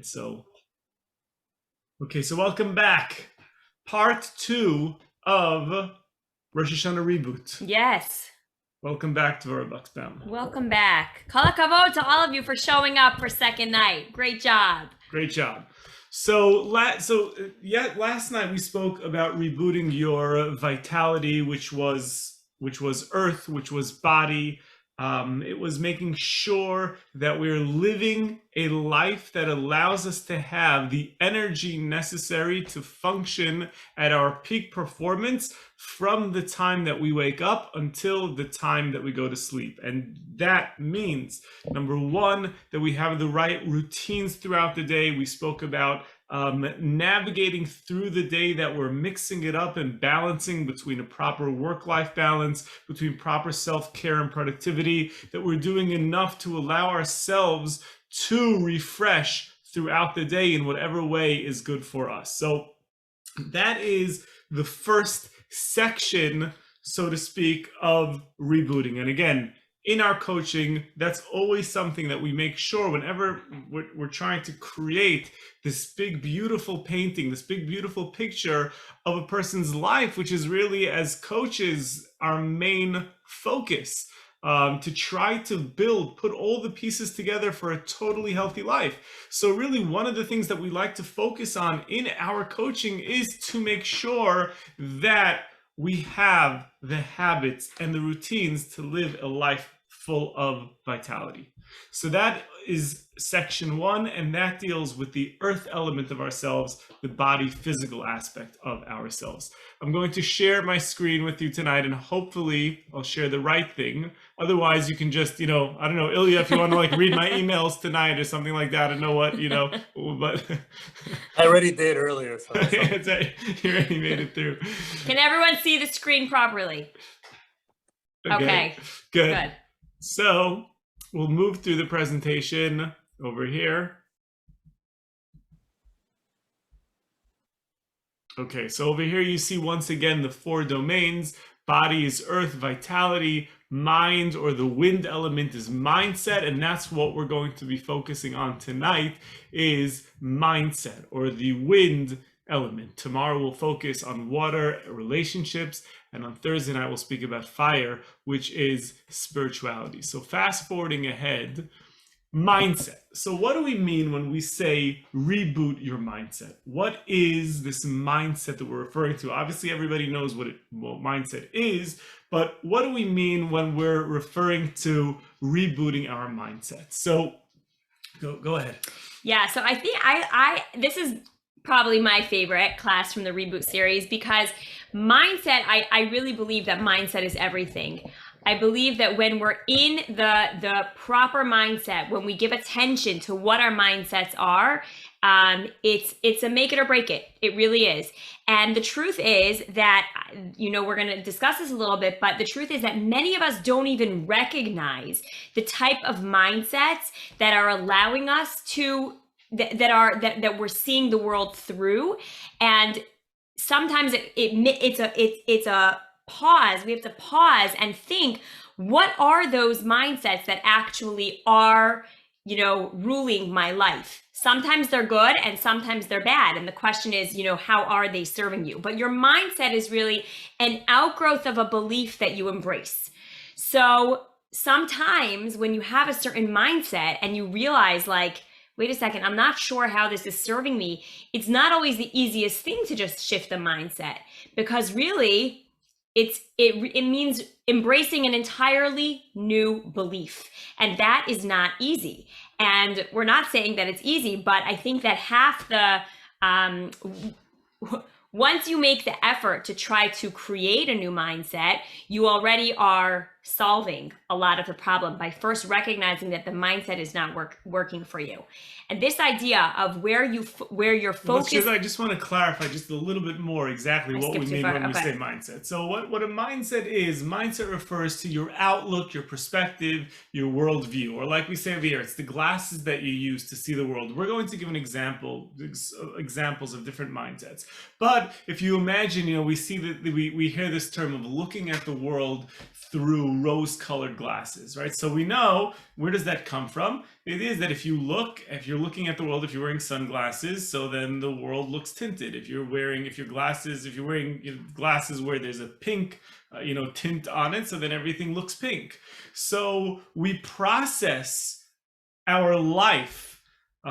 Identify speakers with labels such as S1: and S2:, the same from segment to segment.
S1: So, okay, so welcome back. Part 2 of Rosh Hashana Reboot.
S2: Yes.
S1: Welcome back, Devorah Buxbaum.
S2: Welcome back. Kol hakavod to all of you for showing up for second night. Great job.
S1: Great job. So last night we spoke about rebooting your vitality, which was earth, which was body. It was making sure that we're living a life that allows us to have the energy necessary to function at our peak performance from the time that we wake up until the time that we go to sleep. And that means, number one, that we have the right routines throughout the day. We spoke about navigating through the day, that we're mixing it up and balancing between a proper work-life balance, between proper self-care and productivity, that we're doing enough to allow ourselves to refresh throughout the day in whatever way is good for us. So that is the first section, so to speak, of rebooting. And again, in our coaching, that's always something that we make sure whenever we're trying to create this big, beautiful painting, this big, beautiful picture of a person's life, which is really, as coaches, our main focus, to try to put all the pieces together for a totally healthy life. So really, one of the things that we like to focus on in our coaching is to make sure that we have the habits and the routines to live a life full of vitality. So that is section 1, and that deals with the earth element of ourselves, the body physical aspect of ourselves. I'm going to share my screen with you tonight, and hopefully I'll share the right thing. Otherwise, you can just, I don't know, Ilya, if you want to read my emails tonight or something like that, I know what, but
S3: I already did earlier. So.
S1: You already made it through.
S2: Can everyone see the screen properly? Okay.
S1: Good. So we'll move through the presentation over here. Okay, so over here you see once again the 4 domains. Body is earth, vitality, mind, or the wind element is mindset, and that's what we're going to be focusing on tonight, is mindset, or the wind element. Tomorrow we'll focus on water, relationships, and on Thursday night we'll speak about fire, which is spirituality. So fast forwarding ahead, mindset. So what do we mean when we say reboot your mindset? What is this mindset that we're referring to? Obviously everybody knows what mindset is, but what do we mean when we're referring to rebooting our mindset? So go ahead.
S2: Yeah, so I think this is probably my favorite class from the Reboot series, because mindset, I really believe that mindset is everything. I believe that when we're in the proper mindset, when we give attention to what our mindsets are, it's a make it or break it. It really is. And the truth is that, we're going to discuss this a little bit, but the truth is that many of us don't even recognize the type of mindsets that are allowing us to that we're seeing the world through. And sometimes it's a pause. We have to pause and think, what are those mindsets that actually are, ruling my life? Sometimes they're good and sometimes they're bad. And the question is, how are they serving you? But your mindset is really an outgrowth of a belief that you embrace. So sometimes when you have a certain mindset and you realize, wait a second, I'm not sure how this is serving me, it's not always the easiest thing to just shift the mindset, because really it means embracing an entirely new belief. And that is not easy. And we're not saying that it's easy, but I think that half the, once you make the effort to try to create a new mindset, you already are solving a lot of the problem by first recognizing that the mindset is not working for you. And this idea of where your focus.
S1: I just want to clarify just a little bit more exactly what we mean when we say mindset. So what a mindset is, mindset refers to your outlook, your perspective, your worldview, or like we say over here, it's the glasses that you use to see the world. We're going to give examples of different mindsets. But if you imagine, we see that we hear this term of looking at the world through rose-colored glasses, right? So we know, where does that come from? It is that if you're looking at the world, if you're wearing sunglasses, so then the world looks tinted. If you're wearing glasses where there's a pink tint on it, so then everything looks pink. So we process our life.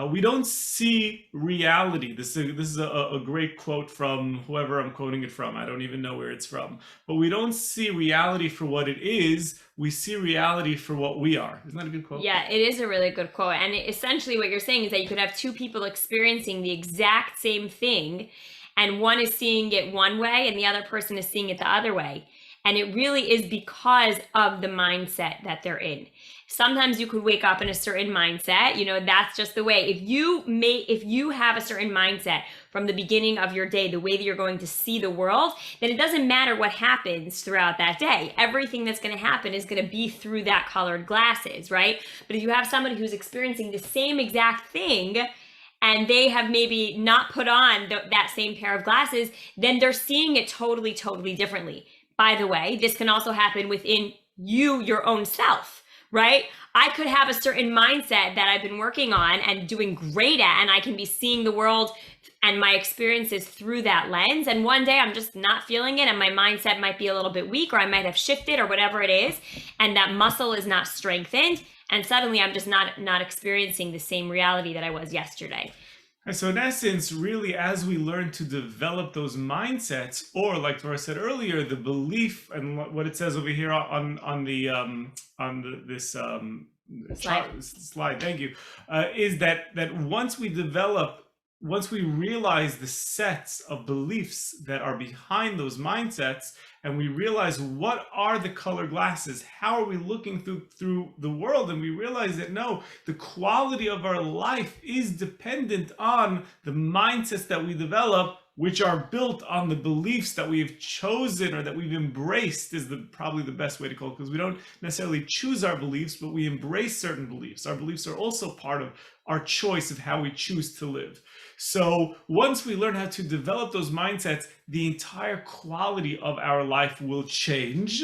S1: We don't see reality. This is a great quote from whoever I'm quoting it from. I don't even know where it's from. But we don't see reality for what it is. We see reality for what we are. Isn't that a good quote?
S2: Yeah, it is a really good quote. And essentially what you're saying is that you could have two people experiencing the exact same thing, and one is seeing it one way and the other person is seeing it the other way. And it really is because of the mindset that they're in. Sometimes you could wake up in a certain mindset, that's just the way. If you have a certain mindset from the beginning of your day, the way that you're going to see the world, then it doesn't matter what happens throughout that day. Everything that's going to happen is going to be through that colored glasses, right? But if you have somebody who's experiencing the same exact thing, and they have maybe not put on that same pair of glasses, then they're seeing it totally, totally differently. By the way, this can also happen within your own self, right? I could have a certain mindset that I've been working on and doing great at, and I can be seeing the world and my experiences through that lens. And one day I'm just not feeling it, and my mindset might be a little bit weak, or I might have shifted, or whatever it is, and that muscle is not strengthened. And suddenly I'm just not experiencing the same reality that I was yesterday.
S1: And so in essence, really, as we learn to develop those mindsets, or like Devorah said earlier, the belief, and what it says over here on this slide, thank you, is that once we realize the sets of beliefs that are behind those mindsets, and we realize what are the color glasses, how are we looking through the world, and we realize that no, the quality of our life is dependent on the mindsets that we develop, which are built on the beliefs that we have chosen or that we've embraced, is probably the best way to call it, because we don't necessarily choose our beliefs, but we embrace certain beliefs. Our beliefs are also part of our choice of how we choose to live. So once we learn how to develop those mindsets, the entire quality of our life will change.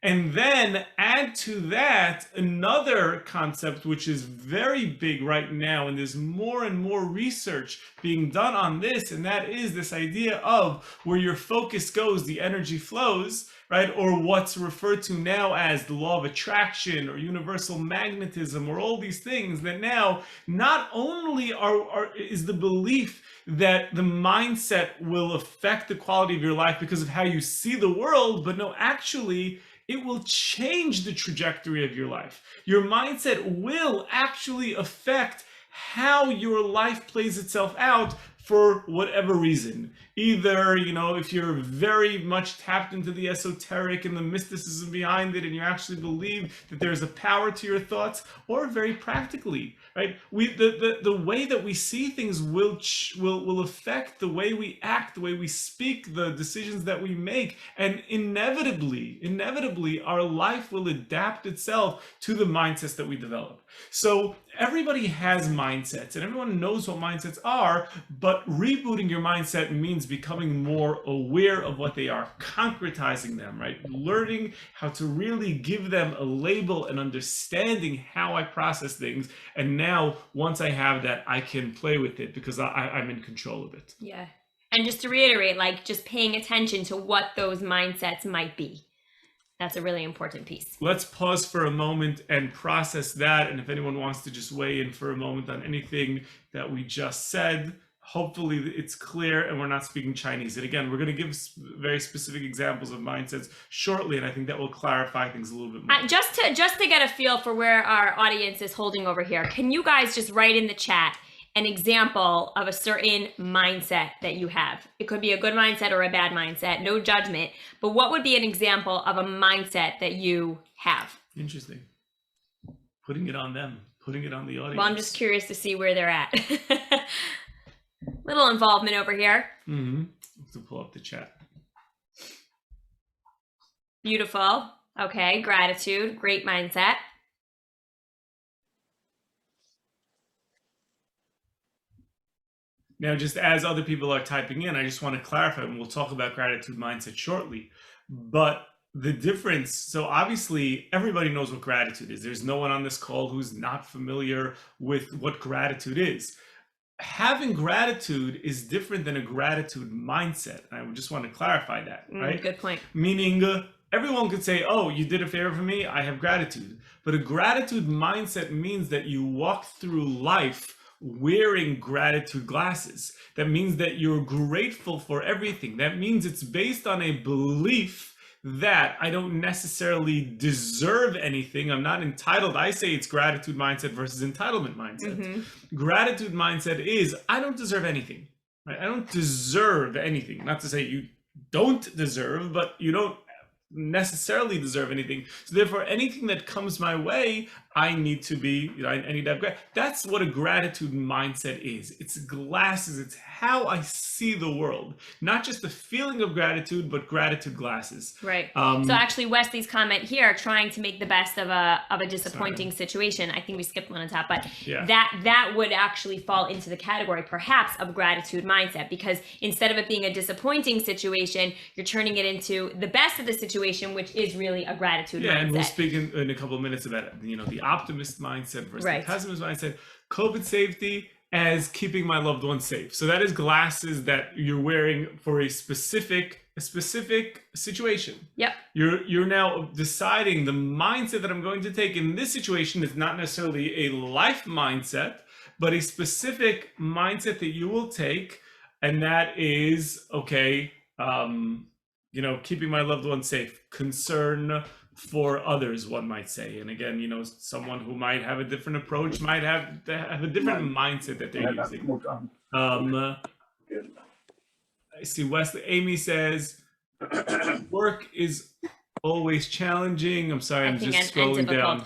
S1: And then add to that another concept, which is very big right now, and there's more and more research being done on this, and that is this idea of where your focus goes, the energy flows, right? Or what's referred to now as the law of attraction or universal magnetism, or all these things that now not only is the belief that the mindset will affect the quality of your life because of how you see the world, but no, actually, it will change the trajectory of your life. Your mindset will actually affect how your life plays itself out for whatever reason. Either, if you're very much tapped into the esoteric and the mysticism behind it, and you actually believe that there's a power to your thoughts, or very practically, right? The way that we see things will affect the way we act, the way we speak, the decisions that we make, and inevitably, our life will adapt itself to the mindsets that we develop. So everybody has mindsets, and everyone knows what mindsets are, but rebooting your mindset means becoming more aware of what they are, concretizing them, right? Learning how to really give them a label and understanding how I process things. And now, once I have that, I can play with it because I'm in control of it.
S2: Yeah. And just to reiterate, just paying attention to what those mindsets might be. That's a really important piece.
S1: Let's pause for a moment and process that. And if anyone wants to just weigh in for a moment on anything that we just said, hopefully it's clear and we're not speaking Chinese. And again, we're going to give very specific examples of mindsets shortly, and I think that will clarify things a little bit more.
S2: Just to get a feel for where our audience is holding over here, can you guys just write in the chat an example of a certain mindset that you have? It could be a good mindset or a bad mindset, no judgment, but what would be an example of a mindset that you have?
S1: Interesting. Putting it on them, putting it on the audience.
S2: Well, I'm just curious to see where they're at. Little involvement over here.
S1: Mm-hmm. To pull up the chat.
S2: Beautiful. Okay, gratitude, great mindset.
S1: Now, just as other people are typing in, I just want to clarify, and we'll talk about gratitude mindset shortly, but the difference, so obviously everybody knows what gratitude is. There's no one on this call who's not familiar with what gratitude is. Having gratitude is different than a gratitude mindset. I just want to clarify that, right?
S2: Good point.
S1: Meaning, everyone could say, oh, you did a favor for me, I have gratitude. But a gratitude mindset means that you walk through life wearing gratitude glasses. That means that you're grateful for everything. That means it's based on a belief that I don't necessarily deserve anything. I'm not entitled. I say it's gratitude mindset versus entitlement mindset. Gratitude mindset is I don't deserve anything. Right? I don't deserve anything. Not to say you don't deserve, but you don't necessarily deserve anything. So therefore, anything that comes my way, I need to be, I need to have gratitude. That's what a gratitude mindset is. It's glasses. It's how I see the world. Not just the feeling of gratitude, but gratitude glasses.
S2: Right. So actually, Wesley's comment here, trying to make the best of a disappointing situation. I think we skipped one on top, but that would actually fall into the category, perhaps, of gratitude mindset, because instead of it being a disappointing situation, you're turning it into the best of the situation, which is really a gratitude mindset.
S1: And we'll speak in a couple of minutes about the optimist mindset versus the pessimist mindset. COVID safety as keeping my loved ones safe. So that is glasses that you're wearing for a specific situation.
S2: Yep.
S1: You're now deciding the mindset that I'm going to take in this situation is not necessarily a life mindset, but a specific mindset that you will take, and that is keeping my loved ones safe, concern for others, one might say. And again, someone who might have a different approach might have a different mindset that they're using. I see Wesley. Amy says, work is always challenging. I'm sorry, I'm just scrolling down.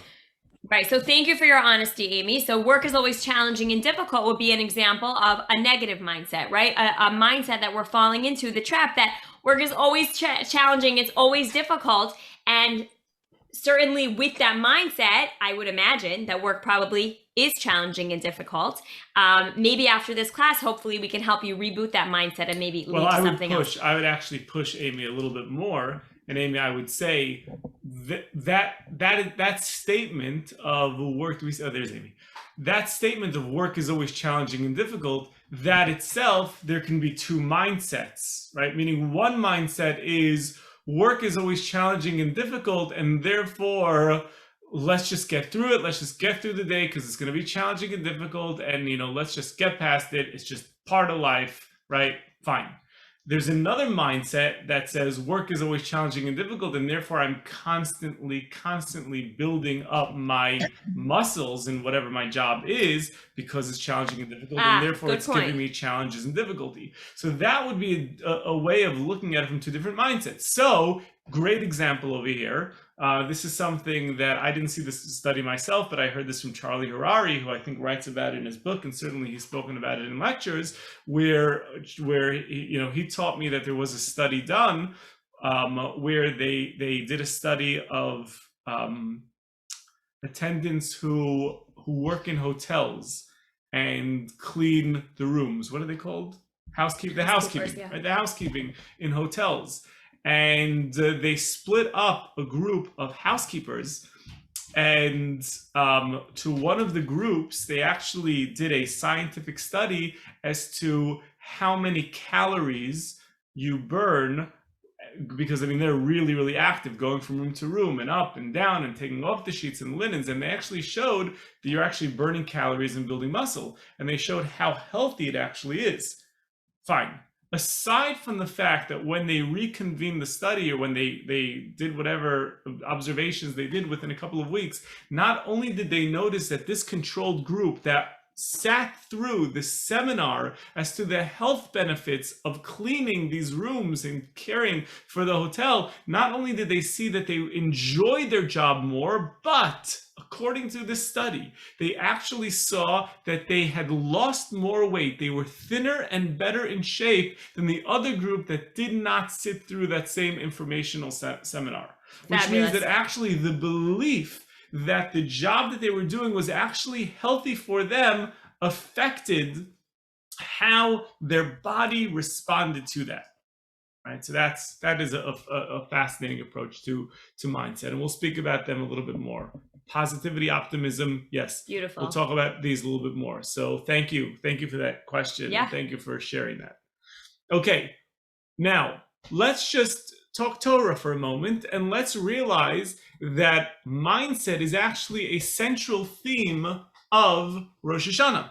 S2: Right. So thank you for your honesty, Amy. So work is always challenging and difficult would be an example of a negative mindset, right? A mindset that we're falling into, the trap that work is always challenging. It's always difficult. And certainly with that mindset, I would imagine that work probably is challenging and difficult. Maybe after this class, hopefully we can help you reboot that mindset and maybe lead to something else.
S1: I would actually push Amy a little bit more. And Amy, I would say that statement of work, there's Amy. That statement of work is always challenging and difficult, that itself, there can be two mindsets, right? Meaning one mindset is work is always challenging and difficult, and therefore let's just get through it. Let's just get through the day because it's going to be challenging and difficult, and let's just get past it. It's just part of life, right? Fine. There's another mindset that says work is always challenging and difficult, and therefore I'm constantly building up my muscles in whatever my job is because it's challenging and difficult, and therefore it's giving me challenges and difficulty. So that would be a way of looking at it from two different mindsets. So great example over here. This is something that I didn't see this study myself, but I heard this from Charlie Harari, who I think writes about it in his book, and certainly he's spoken about it in lectures, where he taught me that there was a study done where they did a study of attendants who work in hotels and clean the rooms. What are they called? Housekeeping,
S2: yeah.
S1: Right? The housekeeping in hotels. And they split up a group of housekeepers, and to one of the groups, they actually did a scientific study as to how many calories you burn, because they're really, really active, going from room to room and up and down and taking off the sheets and linens. And they actually showed that you're actually burning calories and building muscle. And they showed how healthy it actually is. Fine. Aside from the fact that when they reconvened the study, or when they did whatever observations they did within a couple of weeks, not only did they notice that this controlled group that sat through the seminar as to the health benefits of cleaning these rooms and caring for the hotel, not only did they see that they enjoyed their job more, but according to this study, they actually saw that they had lost more weight. They were thinner and better in shape than the other group that did not sit through that same informational seminar. Which means that actually the belief that the job that they were doing was actually healthy for them affected how their body responded to that. right? So that is a fascinating approach to mindset, and we'll speak about them a little bit more. Positivity, optimism, yes.
S2: Beautiful.
S1: We'll talk about these a little bit more. So thank you for that question.
S2: Yeah.
S1: And thank you for sharing that. Okay, now let's just talk Torah for a moment, and let's realize that mindset is actually a central theme of Rosh Hashana.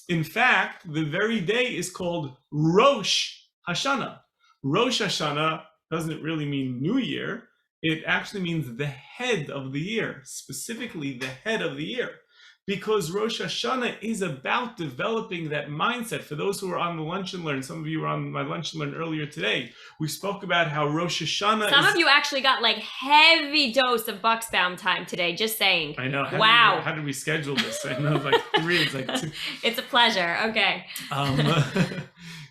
S1: In fact, the very day is called Rosh Hashana. Rosh Hashana doesn't really mean New Year. It actually means the head of the year, specifically the head of the year, because Rosh Hashana is about developing that mindset. For those who are on the Lunch and Learn, some of you were on my Lunch and Learn earlier today, we spoke about how Rosh Hashana
S2: Some of you actually got like heavy dose of Buxbaum time today, just saying.
S1: I know.
S2: Wow.
S1: How did we schedule this? I know, like 3, it's like 2.
S2: It's a pleasure. Okay.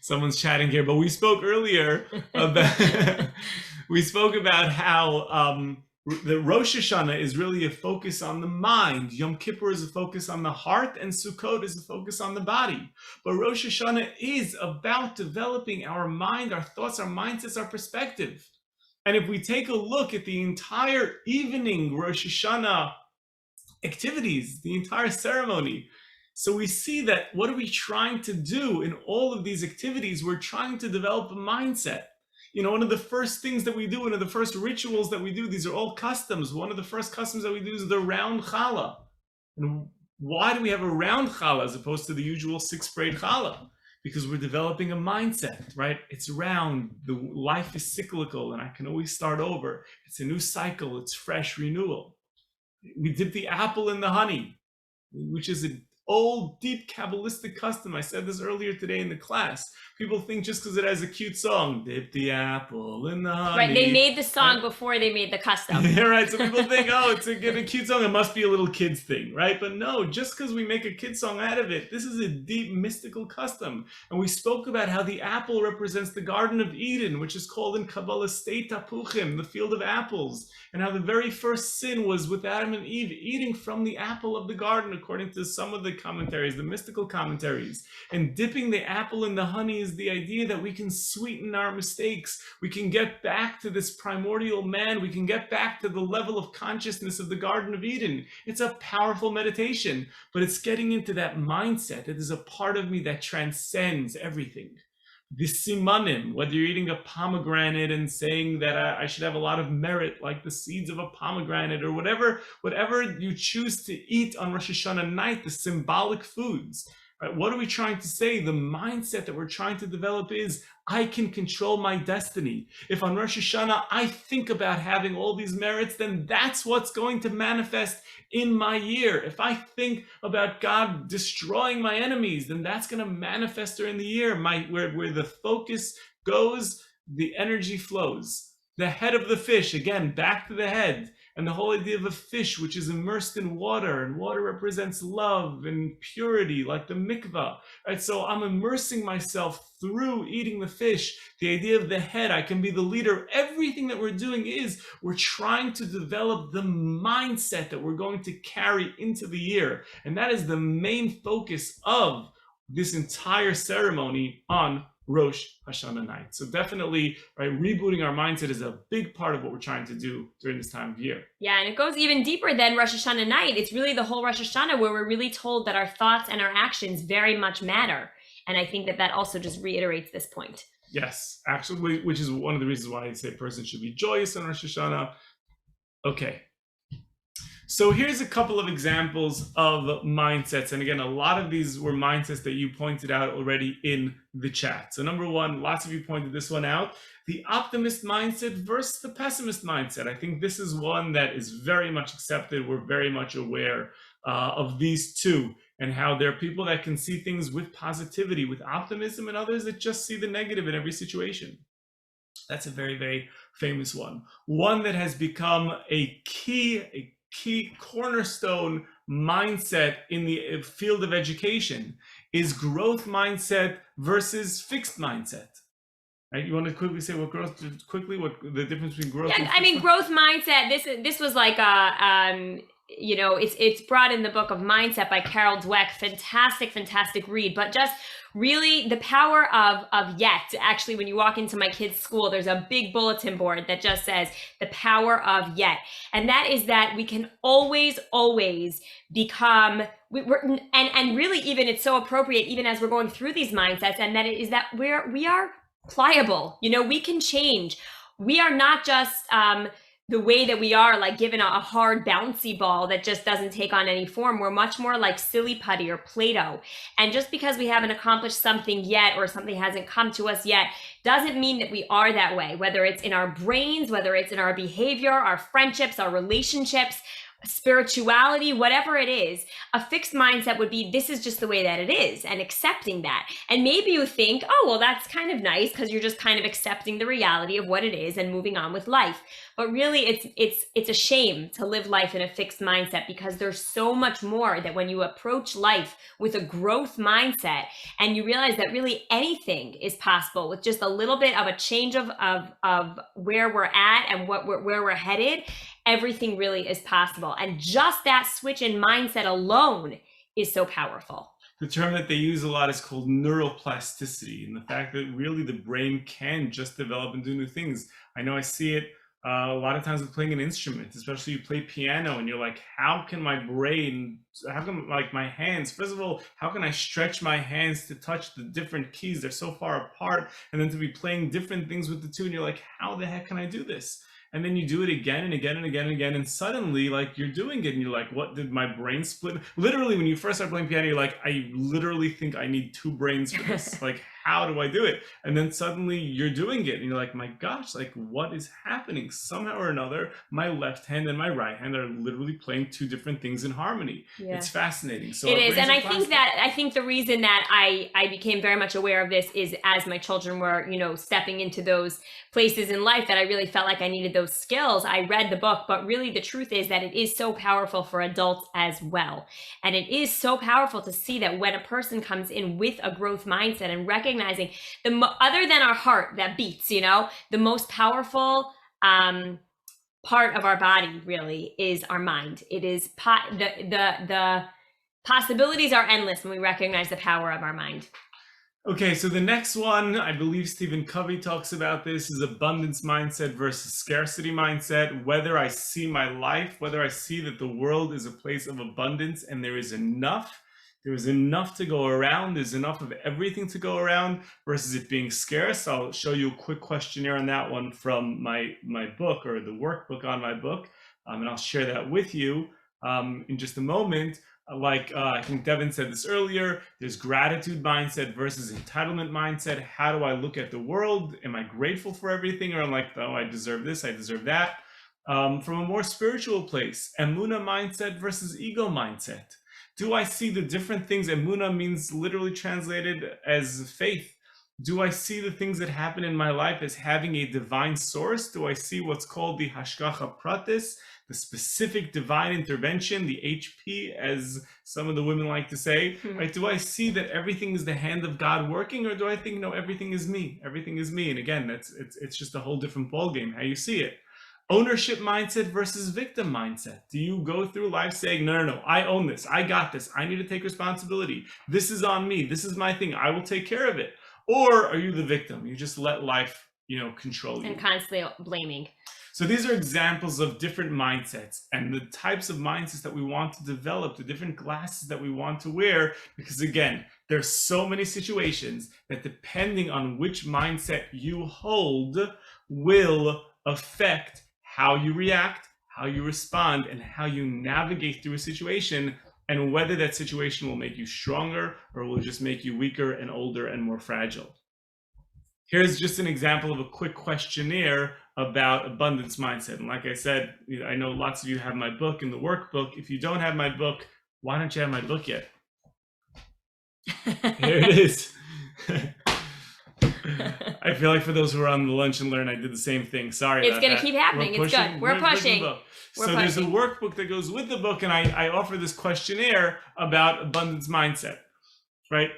S1: Someone's chatting here, but we spoke earlier about how the Rosh Hashana is really a focus on the mind. Yom Kippur is a focus on the heart, and Sukkot is a focus on the body. But Rosh Hashana is about developing our mind, our thoughts, our mindsets, our perspective. And if we take a look at the entire evening Rosh Hashana activities, the entire ceremony, so we see that what are we trying to do in all of these activities? We're trying to develop a mindset. You know, one of the first things that we do, one of the first rituals that we do, these are all customs. One of the first customs that we do is the round challah. And why do we have a round challah as opposed to the usual 6-braid challah? Because we're developing a mindset, right? It's round, the life is cyclical, and I can always start over. It's a new cycle, it's fresh renewal. We dip the apple in the honey, which is an old, deep Kabbalistic custom. I said this earlier today in the class. People think just because it has a cute song, dip the apple in the honey.
S2: Right, they made the song before they made the custom.
S1: Yeah, right. So people think, oh, it's a cute song. It must be a little kid's thing, right? But no, just because we make a kid song out of it, this is a deep mystical custom. And we spoke about how the apple represents the Garden of Eden, which is called in Kabbalah State Tapuchim, the field of apples. And how the very first sin was with Adam and Eve eating from the apple of the garden, according to some of the commentaries, the mystical commentaries. And dipping the apple in the honey is the idea that we can sweeten our mistakes. We can get back to this primordial man. We can get back to the level of consciousness of the Garden of Eden. It's a powerful meditation, but it's getting into that mindset that there's a part of me that transcends everything. The simanim, whether you're eating a pomegranate and saying that I should have a lot of merit, like the seeds of a pomegranate, or whatever you choose to eat on Rosh Hashanah night, the symbolic foods. Right? What are we trying to say? The mindset that we're trying to develop is, I can control my destiny. If on Rosh Hashanah I think about having all these merits, then that's what's going to manifest in my year. If I think about God destroying my enemies, then that's going to manifest during the year. Where the focus goes, the energy flows. The head of the fish, again, back to the head. And the whole idea of a fish which is immersed in water, and water represents love and purity, like the mikvah, right? So I'm immersing myself through eating the fish. The idea of the head, I can be the leader. Everything that we're doing is we're trying to develop the mindset that we're going to carry into the year. And that is the main focus of this entire ceremony on Rosh Hashana night. So definitely, right, rebooting our mindset is a big part of what we're trying to do during this time of year.
S2: Yeah, and it goes even deeper than Rosh Hashanah night. It's really the whole Rosh Hashanah where we're really told that our thoughts and our actions very much matter. And I think that also just reiterates this point.
S1: Yes, actually, which is one of the reasons why I say a person should be joyous on Rosh Hashanah. Okay. So here's a couple of examples of mindsets. And again, a lot of these were mindsets that you pointed out already in the chat. So number one, lots of you pointed this one out, the optimist mindset versus the pessimist mindset. I think this is one that is very much accepted. We're very much aware of these two, and how there are people that can see things with positivity, with optimism, and others that just see the negative in every situation. That's a very, very famous one. One that has become a key cornerstone mindset in the field of education is growth mindset versus fixed mindset. Right? You want to quickly say what the difference between growth?
S2: Yeah, I mean, growth mindset. This was like it's brought in the book of Mindset by Carol Dweck. Fantastic read. But just really the power of yet. Actually, when you walk into my kids' school, there's a big bulletin board that just says the power of yet. And that is that we can always become, and really even it's so appropriate even as we're going through these mindsets, and that it is that we are pliable. We can change. We are not just the way that we are, like given a hard bouncy ball that just doesn't take on any form. We're much more like silly putty or Play-Doh. And just because we haven't accomplished something yet or something hasn't come to us yet doesn't mean that we are that way, whether it's in our brains, whether it's in our behavior, our friendships, our relationships, spirituality, whatever it is. A fixed mindset would be, this is just the way that it is, and accepting that. And maybe you think, oh, well, that's kind of nice because you're just kind of accepting the reality of what it is and moving on with life. But really, it's a shame to live life in a fixed mindset, because there's so much more that when you approach life with a growth mindset and you realize that really anything is possible with just a little bit of a change of where we're at and where we're headed, everything really is possible. And just that switch in mindset alone is so powerful.
S1: The term that they use a lot is called neuroplasticity, and the fact that really the brain can just develop and do new things. I know I see it a lot of times with playing an instrument, especially you play piano and you're like, how can my hands, first of all, how can I stretch my hands to touch the different keys? They're so far apart. And then to be playing different things with the tune, you're like, how the heck can I do this? And then you do it again and again and again and again, and suddenly, like, you're doing it, and you're like, what, did my brain split? Literally, when you first start playing piano, you're like, I literally think I need 2 brains for this. Like, how do I do it? And then suddenly you're doing it, and you're like, my gosh, like, what is happening? Somehow or another, my left hand and my right hand are literally playing 2 different things in harmony. Yeah. It's fascinating. So
S2: it is, and I think the reason that I became very much aware of this is as my children were, stepping into those places in life that I really felt like I needed those skills. I read the book, but really the truth is that it is so powerful for adults as well. And it is so powerful to see that when a person comes in with a growth mindset and recognizing other than our heart that beats, the most powerful part of our body really is our mind. It is the possibilities are endless when we recognize the power of our mind.
S1: Okay, so the next one, I believe Stephen Covey talks about this, is abundance mindset versus scarcity mindset. Whether I see my life, whether I see that the world is a place of abundance and there is enough to go around, there's enough of everything to go around, versus it being scarce. I'll show you a quick questionnaire on that one from my book, or the workbook on my book, and I'll share that with you in just a moment. I think Devin said this earlier, there's gratitude mindset versus entitlement mindset. How do I look at the world? Am I grateful for everything? Or I'm like, oh, I deserve this, I deserve that. From a more spiritual place, emunah mindset versus ego mindset. Do I see the different things? Emunah means literally translated as faith. Do I see the things that happen in my life as having a divine source? Do I see what's called the hashgacha pratis, the specific divine intervention, the HP, as some of the women like to say, right? Do I see that everything is the hand of God working, or do I think, no, everything is me, everything is me? And again, it's just a whole different ballgame, how you see it. Ownership mindset versus victim mindset. Do you go through life saying, no, I own this, I got this, I need to take responsibility, this is on me, this is my thing, I will take care of it? Or are you the victim? You just let life, control you.
S2: And constantly blaming.
S1: So these are examples of different mindsets and the types of mindsets that we want to develop, the different glasses that we want to wear, because again, there's so many situations that depending on which mindset you hold will affect how you react, how you respond, and how you navigate through a situation, and whether that situation will make you stronger or will just make you weaker and older and more fragile. Here's just an example of a quick questionnaire about abundance mindset. And like I said, I know lots of you have my book in the workbook. If you don't have my book, why don't you have my book yet? Here it is. I feel like for those who are on the Lunch and Learn, I did the same thing. Sorry
S2: about that. It's going to keep happening. It's good. We're pushing.
S1: There's a workbook that goes with the book, and I offer this questionnaire about abundance mindset, right?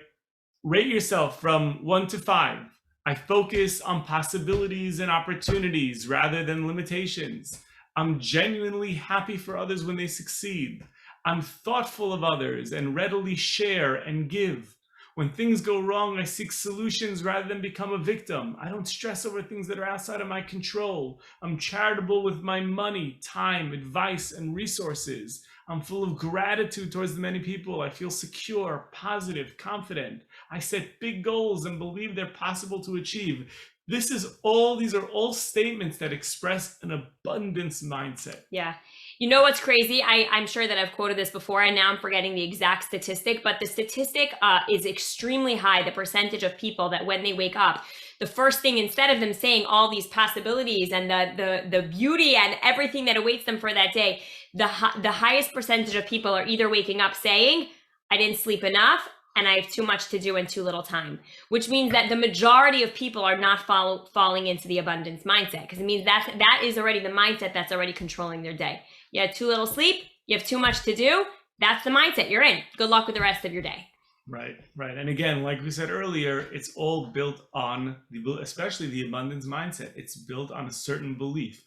S1: Rate yourself from 1 to 5. I focus on possibilities and opportunities rather than limitations. I'm genuinely happy for others when they succeed. I'm thoughtful of others and readily share and give. When things go wrong, I seek solutions rather than become a victim. I don't stress over things that are outside of my control. I'm charitable with my money, time, advice, and resources. I'm full of gratitude towards the many people. I feel secure, positive, confident. I set big goals and believe they're possible to achieve. These are all statements that express an abundance mindset.
S2: Yeah. You know what's crazy? I'm sure that I've quoted this before, and now I'm forgetting the exact statistic, but the statistic is extremely high, the percentage of people that when they wake up, the first thing, instead of them saying all these possibilities and the beauty and everything that awaits them for that day, the highest percentage of people are either waking up saying, I didn't sleep enough, and I have too much to do and too little time, which means that the majority of people are not falling into the abundance mindset, because it means that is already the mindset that's already controlling their day. You had too little sleep, you have too much to do, that's the mindset you're in. Good luck with the rest of your day.
S1: Right. And again, like we said earlier, it's all built on, especially the abundance mindset. It's built on a certain belief.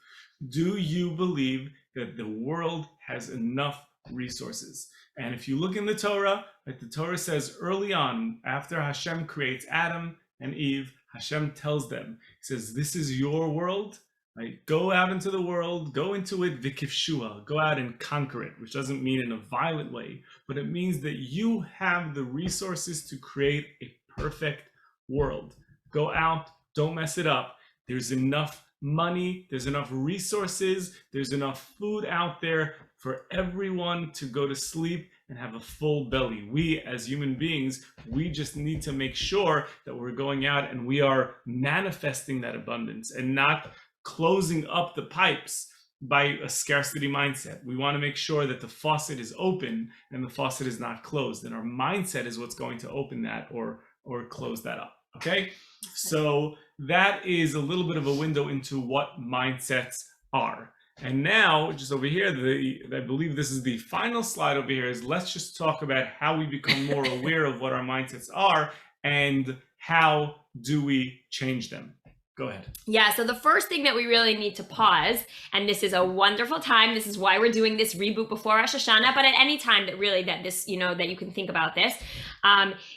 S1: Do you believe that the world has enough resources? And if you look in the Torah, like the Torah says early on, after Hashem creates Adam and Eve, Hashem tells them, he says, this is your world. Right? Go out into the world, go into it, vikivshua, go out and conquer it, which doesn't mean in a violent way, but it means that you have the resources to create a perfect world. Go out, don't mess it up. There's enough money, there's enough resources, there's enough food out there for everyone to go to sleep and have a full belly. We as human beings, we just need to make sure that we're going out and we are manifesting that abundance and not closing up the pipes by a scarcity mindset. We want to make sure that the faucet is open and the faucet is not closed. And our mindset is what's going to open that or close that up. Okay? So that is a little bit of a window into what mindsets are. And now, just over here, I believe this is the final slide over here, is let's just talk about how we become more aware of what our mindsets are and how do we change them. Go ahead. Yeah,
S2: so the first thing that we really need to pause, and this is a wonderful time, this is why we're doing this reboot before Rosh Hashana, but at any time that really that this, that you can think about this,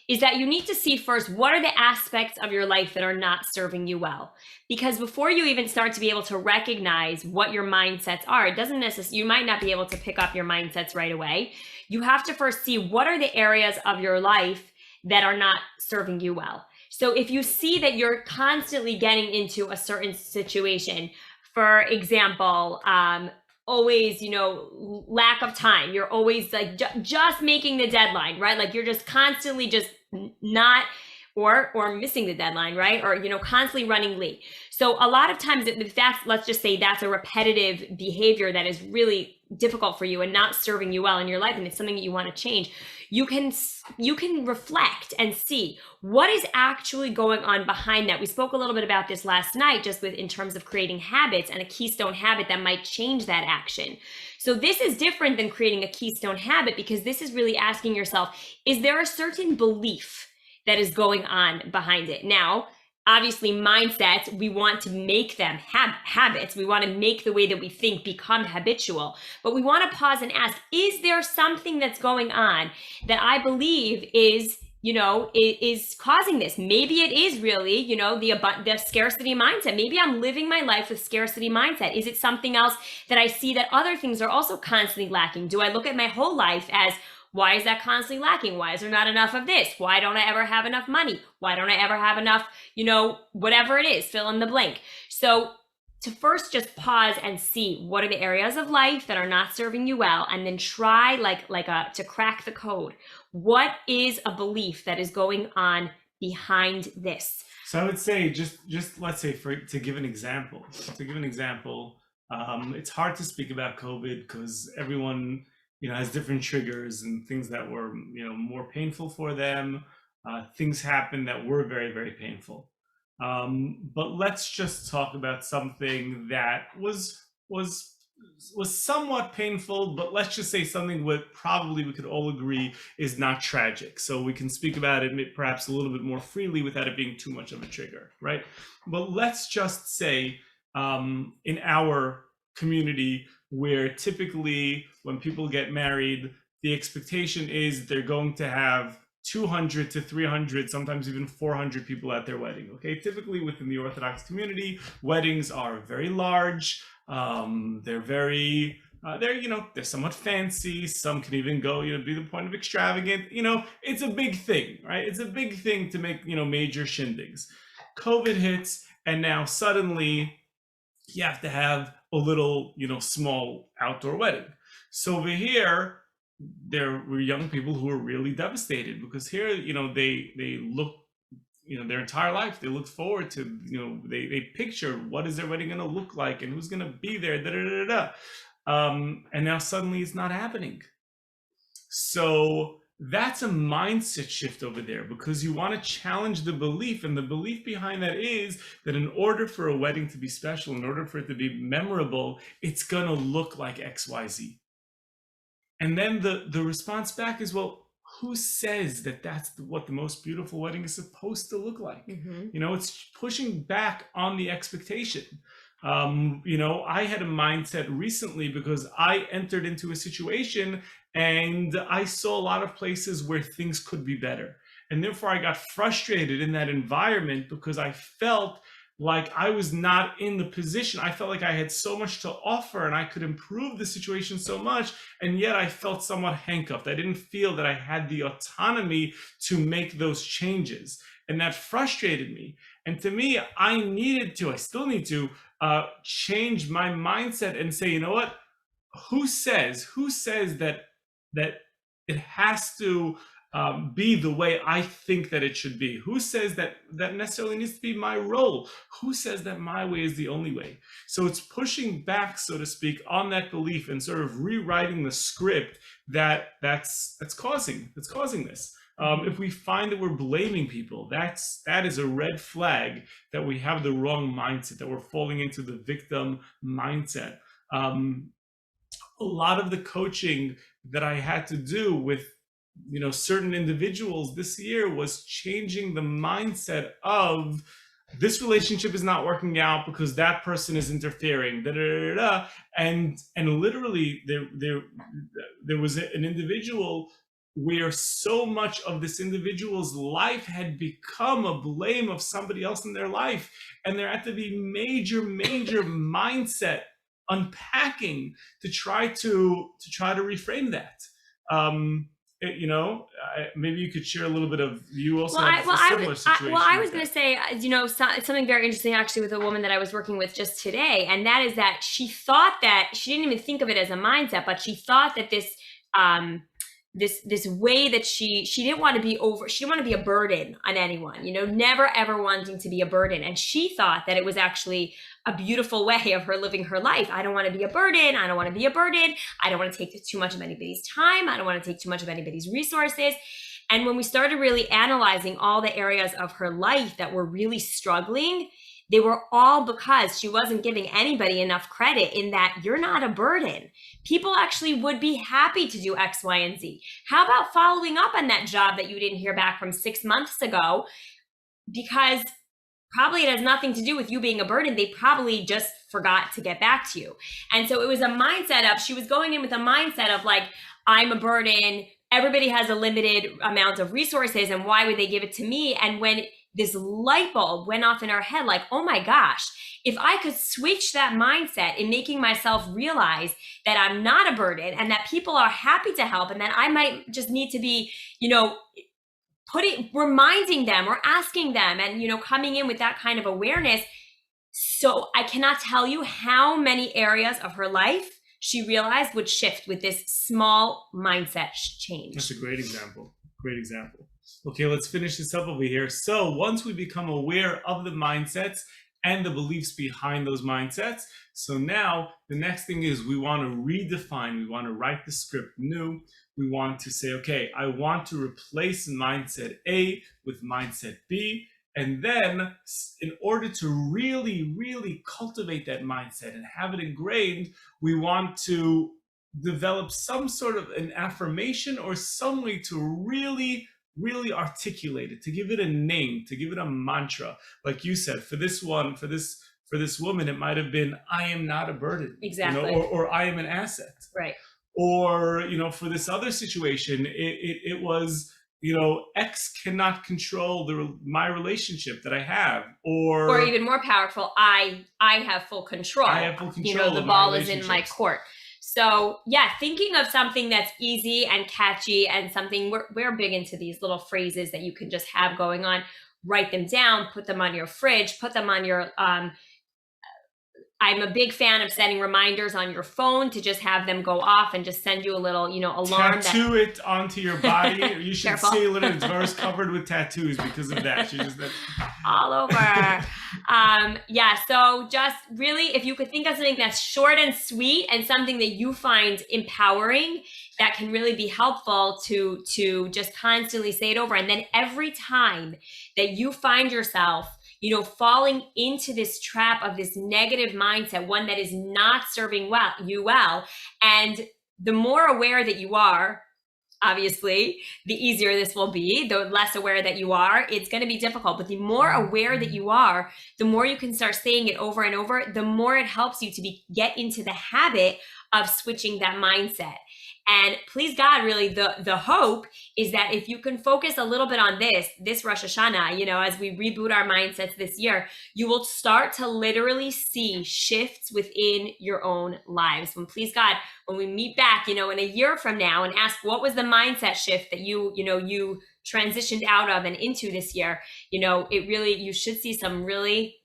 S2: is that you need to see first, what are the aspects of your life that are not serving you well? Because before you even start to be able to recognize what your mindsets are, it doesn't necessarily, you might not be able to pick up your mindsets right away. You have to first see what are the areas of your life that are not serving you well. So if you see that you're constantly getting into a certain situation, for example, always, lack of time, you're always like just making the deadline, right? Like you're just constantly just not, or missing the deadline, right? Or, constantly running late. So a lot of times if that's, let's just say that's a repetitive behavior that is really difficult for you and not serving you well in your life, and it's something that you want to change, you can reflect and see what is actually going on behind that. We spoke a little bit about this last night, just in terms of creating habits and a keystone habit that might change that action. So this is different than creating a keystone habit, because this is really asking yourself, is there a certain belief that is going on behind it? Now, obviously, mindsets, we want to make them habits. We want to make the way that we think become habitual. But we want to pause and ask, is there something that's going on that I believe is causing this? Maybe it is really, the scarcity mindset. Maybe I'm living my life with scarcity mindset. Is it something else that I see that other things are also constantly lacking? Do I look at my whole life as, why is that constantly lacking? Why is there not enough of this? Why don't I ever have enough money? Why don't I ever have enough, whatever it is, fill in the blank. So to first just pause and see what are the areas of life that are not serving you well, and then try to crack the code. What is a belief that is going on behind this?
S1: So I would say just let's say to give an example, it's hard to speak about COVID because everyone has different triggers and things that were, more painful for them. Things happen that were very, very painful. But let's just talk about something that was somewhat painful, but let's just say something probably we could all agree is not tragic. So we can speak about it perhaps a little bit more freely without it being too much of a trigger, right? But let's just say in our community where typically when people get married, the expectation is they're going to have 200 to 300, sometimes even 400 people at their wedding. Okay, typically within the Orthodox community, weddings are very large. They're very they're somewhat fancy. Some can even go, be the point of extravagant. It's a big thing, right? It's a big thing to make, major shindigs. COVID hits, and now suddenly you have to have a little, small outdoor wedding. So over here, there were young people who were really devastated because here, they look, their entire life, they looked forward to, they pictured what is their wedding going to look like and who's going to be there, da da da da. And now suddenly it's not happening. So that's a mindset shift over there, because you want to challenge the belief, and the belief behind that is that in order for a wedding to be special, in order for it to be memorable, it's going to look like XYZ. And then the response back is, well, who says that that's what the most beautiful wedding is supposed to look like? It's pushing back on the expectation. I had a mindset recently because I entered into a situation and I saw a lot of places where things could be better. And therefore I got frustrated in that environment because I felt like I was not in the position. I felt like I had so much to offer and I could improve the situation so much. And yet I felt somewhat handcuffed. I didn't feel that I had the autonomy to make those changes. And that frustrated me. And to me, I still need to change my mindset and say, you know what? Who says that it has to be the way I think that it should be? Who says that necessarily needs to be my role? Who says that my way is the only way? So it's pushing back, so to speak, on that belief and sort of rewriting the script that's causing this. If we find that we're blaming people, that is a red flag that we have the wrong mindset, that we're falling into the victim mindset. A lot of the coaching that I had to do with certain individuals this year was changing the mindset of, this relationship is not working out because that person is interfering, da, da, da, da. And literally there was an individual where so much of this individual's life had become a blame of somebody else in their life, and there had to be major mindset unpacking to try to reframe that. Maybe you could share a little bit of, you also have a similar situation.
S2: I was going to say, something very interesting actually with a woman that I was working with just today, and that is that she thought that, she didn't even think of it as a mindset, but she thought that this way that she didn't want to be she didn't want to be a burden on anyone, never ever wanting to be a burden. And she thought that it was actually a beautiful way of her living her life. I don't want to be a burden. I don't want to be a burden. I don't want to take too much of anybody's time. I don't want to take too much of anybody's resources. And when we started really analyzing all the areas of her life that were really struggling, they were all because she wasn't giving anybody enough credit in that you're not a burden. People actually would be happy to do X, Y, and Z. How about following up on that job that you didn't hear back from 6 months ago? Because probably it has nothing to do with you being a burden. They probably just forgot to get back to you. And so it was a mindset of, she was going in with a mindset of like, I'm a burden. Everybody has a limited amount of resources, and why would they give it to me? And when this light bulb went off in our head, like, oh my gosh, if I could switch that mindset in making myself realize that I'm not a burden and that people are happy to help, and that I might just need to be, reminding them or asking them, and, coming in with that kind of awareness. So I cannot tell you how many areas of her life she realized would shift with this small mindset change.
S1: That's a great example. Okay, let's finish this up over here. So once we become aware of the mindsets and the beliefs behind those mindsets, so now the next thing is we want to redefine, we want to write the script new. We want to say, okay, I want to replace mindset A with mindset B. And then in order to really cultivate that mindset and have it ingrained, we want to develop some sort of an affirmation or some way to really articulate it, to give it a name, to give it a mantra. Like you said, for this For this woman, it might have been, I am not a burden.
S2: Exactly.
S1: Or I am an asset.
S2: Right.
S1: Or, for this other situation, it was, X cannot control my relationship that I have. Or
S2: even more powerful, I have full control.
S1: I have full control.
S2: The ball is in my court. So yeah, thinking of something that's easy and catchy and something, we're big into these little phrases that you can just have going on. Write them down, put them on your fridge, put them on your, I'm a big fan of setting reminders on your phone to just have them go off and just send you a little, alarm.
S1: Tattoo it onto your body. You should
S2: Careful.
S1: see literally Devorah's covered with tattoos because of that. She just
S2: all over. So just really, if you could think of something that's short and sweet and something that you find empowering, that can really be helpful to just constantly say it over. And then every time that you find yourself falling into this trap of this negative mindset, one that is not serving you well. And the more aware that you are, obviously, the easier this will be. The less aware that you are, it's going to be difficult. But the more aware that you are, the more you can start saying it over and over, the more it helps you to get into the habit of switching that mindset. And please God, really, the hope is that if you can focus a little bit on this Rosh Hashana, as we reboot our mindsets this year, you will start to literally see shifts within your own lives. Please God, when we meet back, in a year from now and ask what was the mindset shift that you transitioned out of and into this year, you should see some really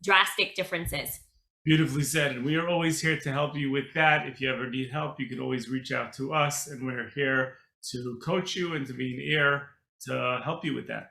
S2: drastic differences.
S1: Beautifully said. And we are always here to help you with that. If you ever need help, you can always reach out to us, and we're here to coach you and to be an ear to help you with that.